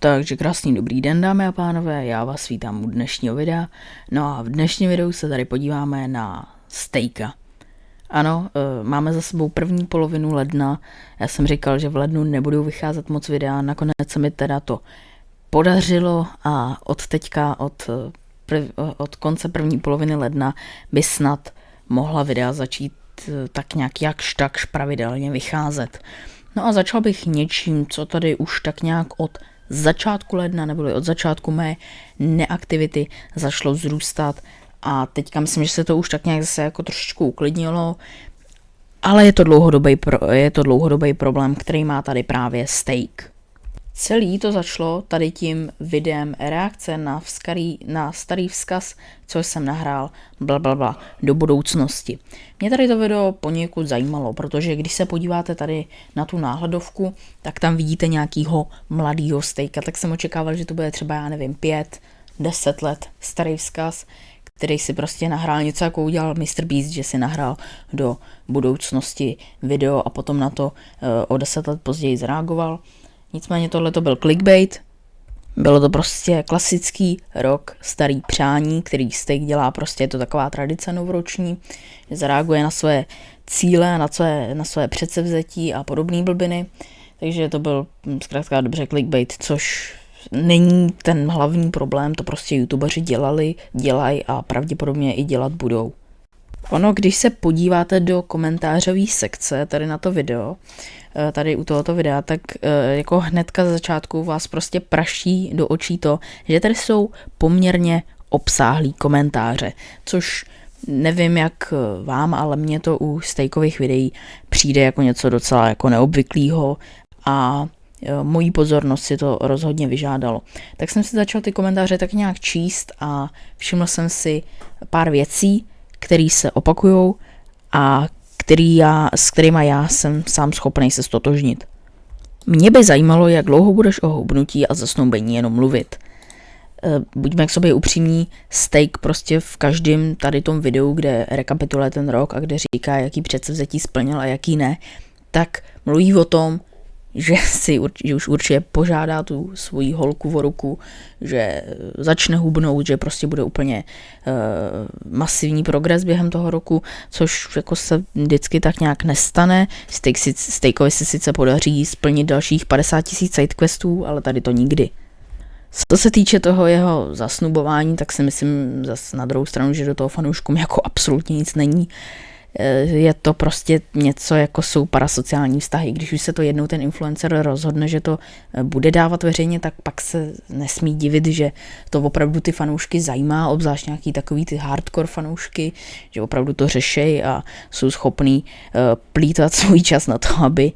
Takže krásný dobrý den, dámy a pánové, já vás vítám u dnešního videa. No a v dnešním videu se tady podíváme na steaka. Ano, máme za sebou první polovinu ledna. Já jsem říkal, že v lednu nebudou vycházet moc videa, nakonec se mi teda to podařilo a od teďka, od konce první poloviny ledna by snad mohla videa začít tak nějak jakž takž pravidelně vycházet. No a začal bych něčím, co tady už tak nějak od začátku ledna, nebo od začátku mé neaktivity začalo vzrůstat a teďka myslím, že se to už tak nějak zase jako trošičku uklidnilo, ale je to dlouhodobý problém, který má tady právě steak. Celý to začalo tady tím videem reakce na starý vzkaz, co jsem nahrál blablabla do budoucnosti. Mě tady to video poněkud zajímalo, protože když se podíváte tady na tu náhledovku, tak tam vidíte nějakýho mladýho steaka, tak jsem očekával, že to bude třeba, já nevím, 5-10 let starý vzkaz, který si prostě nahrál něco, jako udělal MrBeast, že si nahrál do budoucnosti video a potom na to o 10 let později zareagoval. Nicméně tohle to byl clickbait, bylo to prostě klasický rok starý přání, který steak dělá, prostě je to taková tradice novoroční, že zareaguje na své cíle, na své předsevzetí a podobné blbiny, takže to byl zkrátka dobře clickbait, což není ten hlavní problém, to prostě youtubeři dělají a pravděpodobně i dělat budou. Ono, když se podíváte do komentářové sekce tady na to video, tady u tohoto videa, tak jako hnedka za začátku vás prostě praší do očí to, že tady jsou poměrně obsáhlý komentáře, což nevím jak vám, ale mně to u steakových videí přijde jako něco docela jako neobvyklého a mojí pozornost si to rozhodně vyžádalo. Tak jsem si začal ty komentáře tak nějak číst a všiml jsem si pár věcí, které se opakujou a s kterýma já jsem sám schopný se stotožnit. Mě by zajímalo, jak dlouho budeš o hubnutí a zasnoubení jenom mluvit. Buďme k sobě upřímní, steak prostě v každém tady tom videu, kde rekapituluje ten rok a kde říká, jaký předsevzetí splnil a jaký ne, tak mluví o tom, že už určitě požádá tu svoji holku o ruku, že začne hubnout, že prostě bude úplně masivní progres během toho roku, což jako se vždycky tak nějak nestane. Steakovi se sice podaří splnit dalších 50 000 sidequestů, ale tady to nikdy. Co se týče toho jeho zasnubování, tak si myslím zase na druhou stranu, že do toho fanouškům jako absolutně nic není. Je to prostě něco jako jsou parasociální vztahy. Když už se to jednou ten influencer rozhodne, že to bude dávat veřejně, tak pak se nesmí divit, že to opravdu ty fanoušky zajímá, obzvlášť nějaký takový ty hardcore fanoušky, že opravdu to řešejí a jsou schopní plýtvat svůj čas na to, aby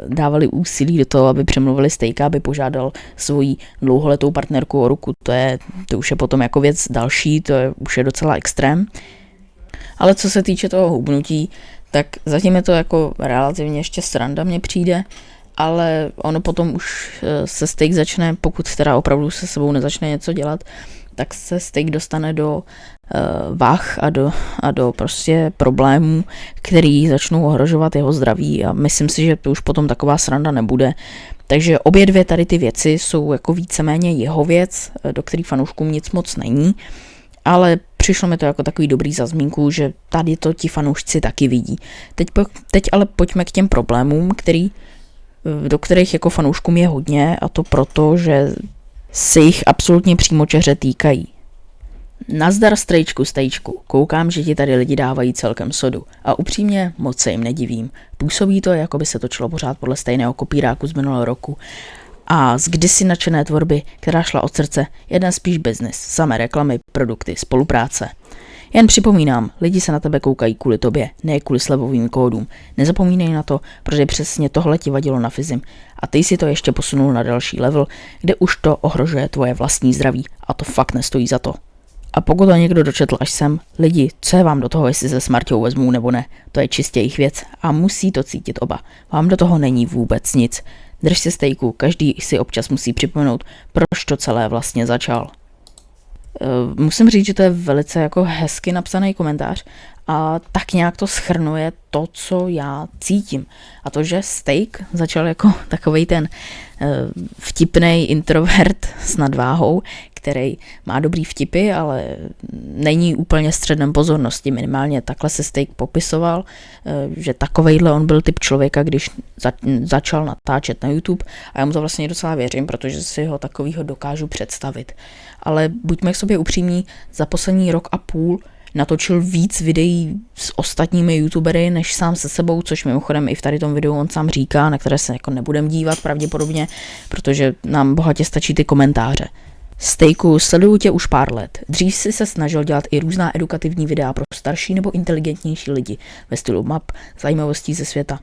dávali úsilí do toho, aby přemluvili steaka, aby požádal svoji dlouholetou partnerku o ruku. To už je potom jako věc další, už je docela extrém. Ale co se týče toho hubnutí, tak zatím je to jako relativně ještě sranda mně přijde, ale ono potom už se steak začne, pokud teda opravdu se sebou nezačne něco dělat, tak se steak dostane do vah a do prostě problémů, který začnou ohrožovat jeho zdraví a myslím si, že to už potom taková sranda nebude. Takže obě dvě tady ty věci jsou jako víceméně jeho věc, do který fanouškům nic moc není, ale přišlo mi to jako takový dobrý za zmínku, že tady to ti fanoušci taky vidí. Teď ale pojďme k těm problémům, do kterých jako fanouškům je hodně, a to proto, že se jich absolutně přímočaře týkají. Nazdar stejčku, koukám, že ti tady lidi dávají celkem sodu a upřímně moc se jim nedivím. Působí to, jako by se točilo pořád podle stejného kopíráku z minulého roku a z kdysi nadšené tvorby, která šla od srdce, jeden spíš business, samé reklamy, produkty, spolupráce. Jen připomínám, lidi se na tebe koukají kvůli tobě, ne kvůli slevovým kódům. Nezapomínej na to, protože přesně tohle ti vadilo na Fizim a ty si to ještě posunul na další level, kde už to ohrožuje tvoje vlastní zdraví a to fakt nestojí za to. A pokud to někdo dočetl až sem, lidi, co je vám do toho, jestli se Smarťou vezmou nebo ne, to je čistě jejich věc a musí to cítit oba. Vám do toho není vůbec nic. Drž se steaku, každý si občas musí připomenout, proč to celé vlastně začal. Musím říct, že to je velice jako hezky napsaný komentář a tak nějak to shrnuje to, co já cítím. A to, že Steak začal jako takovej ten vtipnej introvert s nadváhou, který má dobrý vtipy, ale není úplně středem pozornosti. Minimálně takhle se Steak popisoval, že takovejhle on byl typ člověka, když začal natáčet na YouTube, a já mu to vlastně docela věřím, protože si ho takovýho dokážu představit. Ale buďme k sobě upřímní, za poslední rok a půl natočil víc videí s ostatními youtubery než sám se sebou, což mimochodem i v tady tom videu on sám říká, na které se jako nebudem dívat pravděpodobně, protože nám bohatě stačí ty komentáře. Steaku, sleduju tě už pár let. Dřív si se snažil dělat i různá edukativní videa pro starší nebo inteligentnější lidi ve stylu map, zajímavostí ze světa.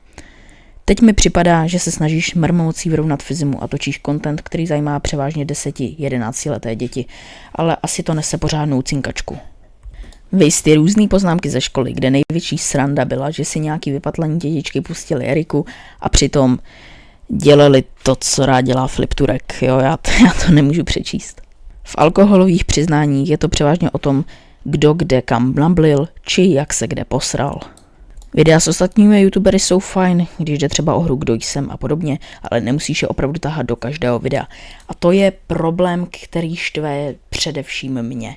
Teď mi připadá, že se snažíš mrmocí vyrovnat fyzimu a točíš content, který zajímá převážně 10-11 leté děti, ale asi to nese pořádnou cinkačku. Viz ty různý poznámky ze školy, kde největší sranda byla, že si nějaký vypatlaní dětičky pustili Eriku a přitom dělali to, co rád dělá Flipturek. Jo, já to nemůžu přečíst. V alkoholových přiznáních je to převážně o tom, kdo kde kam nablil, či jak se kde posral. Videa s ostatními youtubery jsou fajn, když jde třeba o hru Kdo jsem a podobně, ale nemusíš je opravdu tahat do každého videa. A to je problém, který štve především mě.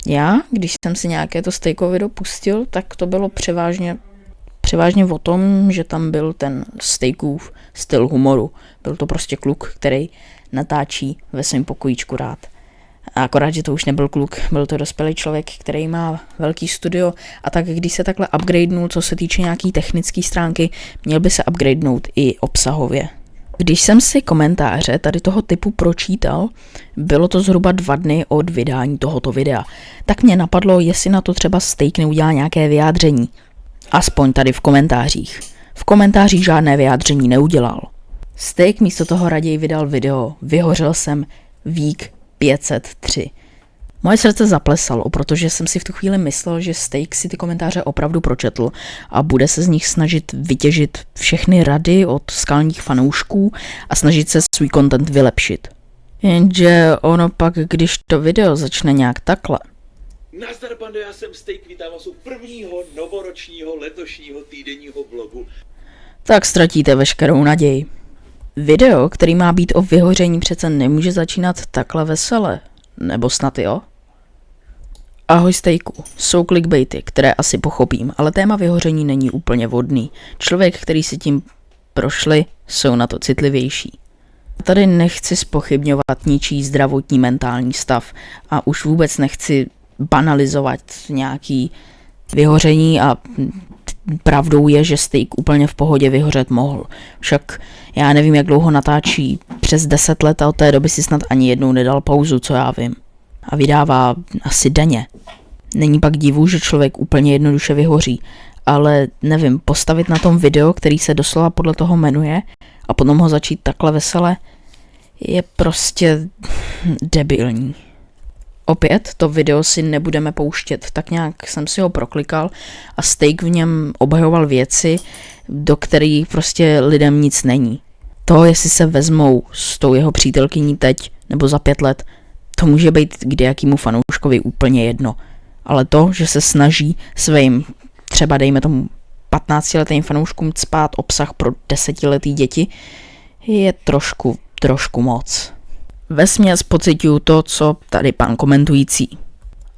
Já, když jsem si nějaké to Steakovo video pustil, tak to bylo převážně o tom, že tam byl ten Steakův styl humoru. Byl to prostě kluk, který natáčí ve svém pokojíčku rád. A akorát, že to už nebyl kluk, byl to dospělý člověk, který má velký studio, a tak když se takhle upgradenul, co se týče nějaký technické stránky, měl by se upgradenout i obsahově. Když jsem si komentáře tady toho typu pročítal, bylo to zhruba 2 dny od vydání tohoto videa, tak mě napadlo, jestli na to třeba Steak neudělá nějaké vyjádření. Aspoň tady v komentářích. V komentářích žádné vyjádření neudělal. Steak místo toho raději vydal video Vyhořel jsem Week 503. Moje srdce zaplesalo, protože jsem si v tu chvíli myslel, že Steak si ty komentáře opravdu pročetl a bude se z nich snažit vytěžit všechny rady od skalních fanoušků a snažit se svůj content vylepšit. Jenže ono pak, když to video začne nějak takhle. Nazdar bando, já jsem Steak, vítám vás u prvního novoročního letošního týdenního vlogu. Tak ztratíte veškerou naději. Video, který má být o vyhoření, přece nemůže začínat takhle vesele. Nebo snad jo? Ahoj Steaku, jsou clickbaity, které asi pochopím, ale téma vyhoření není úplně vhodný. Člověk, který si tím prošli, jsou na to citlivější. Tady nechci zpochybňovat ničí zdravotní mentální stav a už vůbec nechci banalizovat nějaký vyhoření, a pravdou je, že Steak úplně v pohodě vyhořet mohl. Však já nevím, jak dlouho natáčí, přes 10 let, a od té doby si snad ani jednou nedal pauzu, co já vím. A vydává asi denně. Není pak divu, že člověk úplně jednoduše vyhoří, ale nevím, postavit na tom video, který se doslova podle toho jmenuje, a potom ho začít takhle vesele, je prostě debilní. Opět to video si nebudeme pouštět, tak nějak jsem si ho proklikal a Steak v něm obhajoval věci, do kterých prostě lidem nic není. To, jestli se vezmou s tou jeho přítelkyní teď nebo za 5 let, to může být kdejakýmu fanouškovi úplně jedno. Ale to, že se snaží svým, třeba dejme tomu 15letým fanouškům cpát obsah pro 10letý děti, je trošku moc. Vesměs pociťuju to, co tady pan komentující.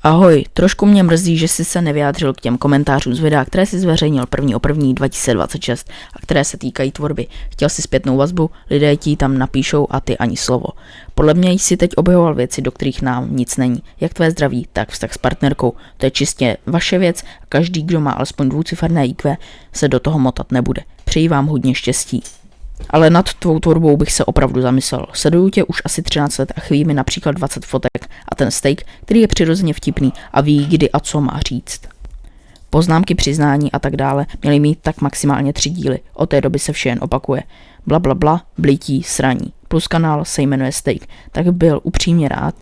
Ahoj, trošku mě mrzí, že jsi se nevyjádřil k těm komentářům z videa, které jsi zveřejnil 1.1.2026 a které se týkají tvorby. Chtěl jsi zpětnou vazbu, lidé ti tam napíšou a ty ani slovo. Podle mě jsi teď obhajoval věci, do kterých nám nic není. Jak tvé zdraví, tak vztah s partnerkou. To je čistě vaše věc a každý, kdo má alespoň dvouciferné IQ, se do toho motat nebude. Přeji vám hodně štěstí. Ale nad tvou tvorbou bych se opravdu zamyslel. Sleduju tě už asi 13 let a chybí mi například 20 fotek a ten Steak, který je přirozeně vtipný a ví, kdy a co má říct. Poznámky, přiznání a tak dále měly mít tak maximálně 3 díly. Od té doby se vše jen opakuje. Blablabla, blítí, sraní. Plus kanál se jmenuje Steak, tak byl upřímně rád,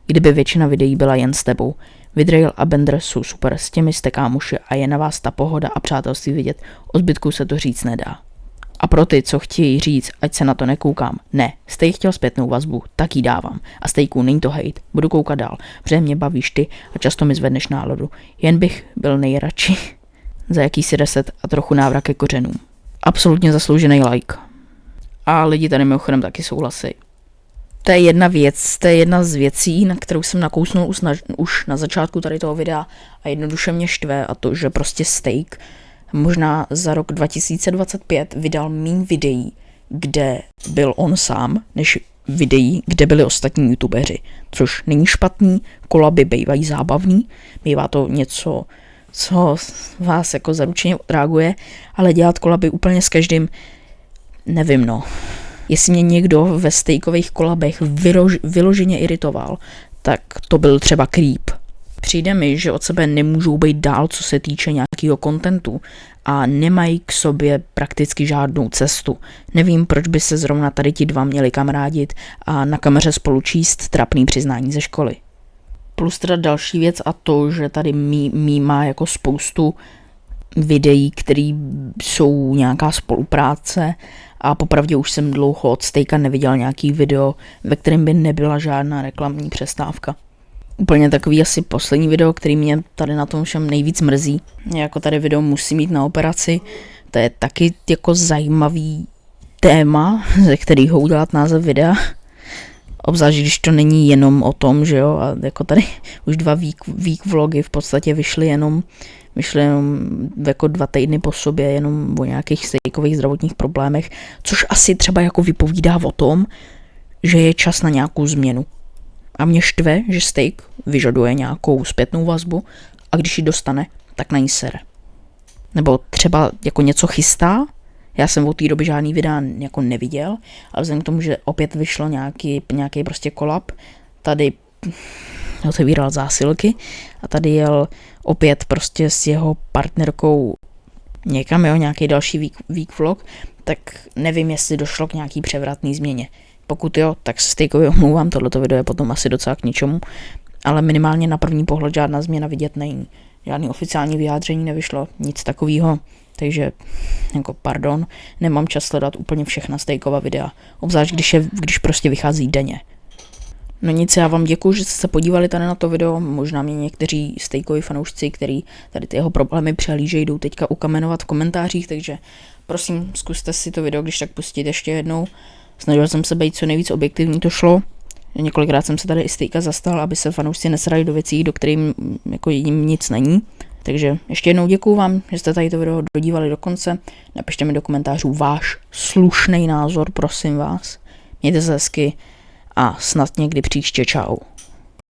kdyby většina videí byla jen s tebou. Vidrail a Bender jsou super, s těmi jste kámoši a je na vás ta pohoda a přátelství vidět. O zbytku se to říct nedá. A pro ty, co chtějí říct, ať se na to nekoukám, ne, steak chtěl zpětnou vazbu, tak ji dávám. A steaku není to hejt, budu koukat dál, protože mě bavíš ty a často mi zvedneš náladu. Jen bych byl nejradši za jakýsi reset a trochu návrat ke kořenům. Absolutně zasloužený like. A lidi tady mimochodem taky souhlasí. To je jedna z věcí, na kterou jsem nakousnul už na začátku tady toho videa a jednoduše mě štve, a to, že prostě steak možná za rok 2025 vydal míň videí, kde byl on sám, než videí, kde byli ostatní youtubeři. Což není špatný, kolaby bývají zábavný, bývá to něco, co vás jako zaručeně odreaguje, ale dělat kolaby úplně s každým, nevím no. Jestli mě někdo ve steakových kolabech vyloženě iritoval, tak to byl třeba Creep. Přijde mi, že od sebe nemůžou být dál, co se týče nějakého kontentu a nemají k sobě prakticky žádnou cestu. Nevím, proč by se zrovna tady ti dva měli kamarádit a na kameře spolu číst trapný přiznání ze školy. Plus teda další věc a to, že tady má jako spoustu videí, které jsou nějaká spolupráce a popravdě už jsem dlouho od Steaka neviděl nějaký video, ve kterém by nebyla žádná reklamní přestávka. Úplně takový asi poslední video, který mě tady na tom všem nejvíc mrzí. Jako tady video musí mít na operaci, to je taky jako zajímavý téma, ze kterého udělat název videa. Obzvlášť, když to není jenom o tom, že jo, a jako tady už 2 week vlogy v podstatě vyšly jenom jako 2 týdny po sobě, jenom o nějakých steakových zdravotních problémech, což asi třeba jako vypovídá o tom, že je čas na nějakou změnu. A mě štve, že steak vyžaduje nějakou zpětnou vazbu a když ji dostane, tak na ní sere. Nebo třeba jako něco chystá, já jsem od té doby žádný videa jako neviděl, ale vzhledem k tomu, že opět vyšlo nějaký prostě kolab, tady otevíral zásilky a tady jel opět prostě s jeho partnerkou někam, jo, nějaký další week vlog, tak nevím, jestli došlo k nějaký převratný změně. Pokud jo, tak se steakovi omlouvám, tohleto video je potom asi docela k ničemu, ale minimálně na první pohled žádná změna vidět není. Žádný oficiální vyjádření nevyšlo, nic takového, takže jako pardon, nemám čas sledovat úplně všechna steakova videa, obzvlášť když prostě vychází denně. No nic, já vám děkuju, že jste se podívali tady na to video, možná mě někteří steakoví fanoušci, který tady ty jeho problémy přehlížejí, jdou teďka ukamenovat v komentářích, takže prosím, zkuste si to video, když tak pustit ještě jednou. Snažil jsem se být co nejvíc objektivní, to šlo. Několikrát jsem se tady i steaka zastal, aby se fanoušci nesrali do věcí, do kterých jako jim nic není. Takže ještě jednou děkuju vám, že jste tady to video dodívali do konce. Napište mi do komentářů váš slušný názor, prosím vás. Mějte se hezky a snad někdy příště, čau.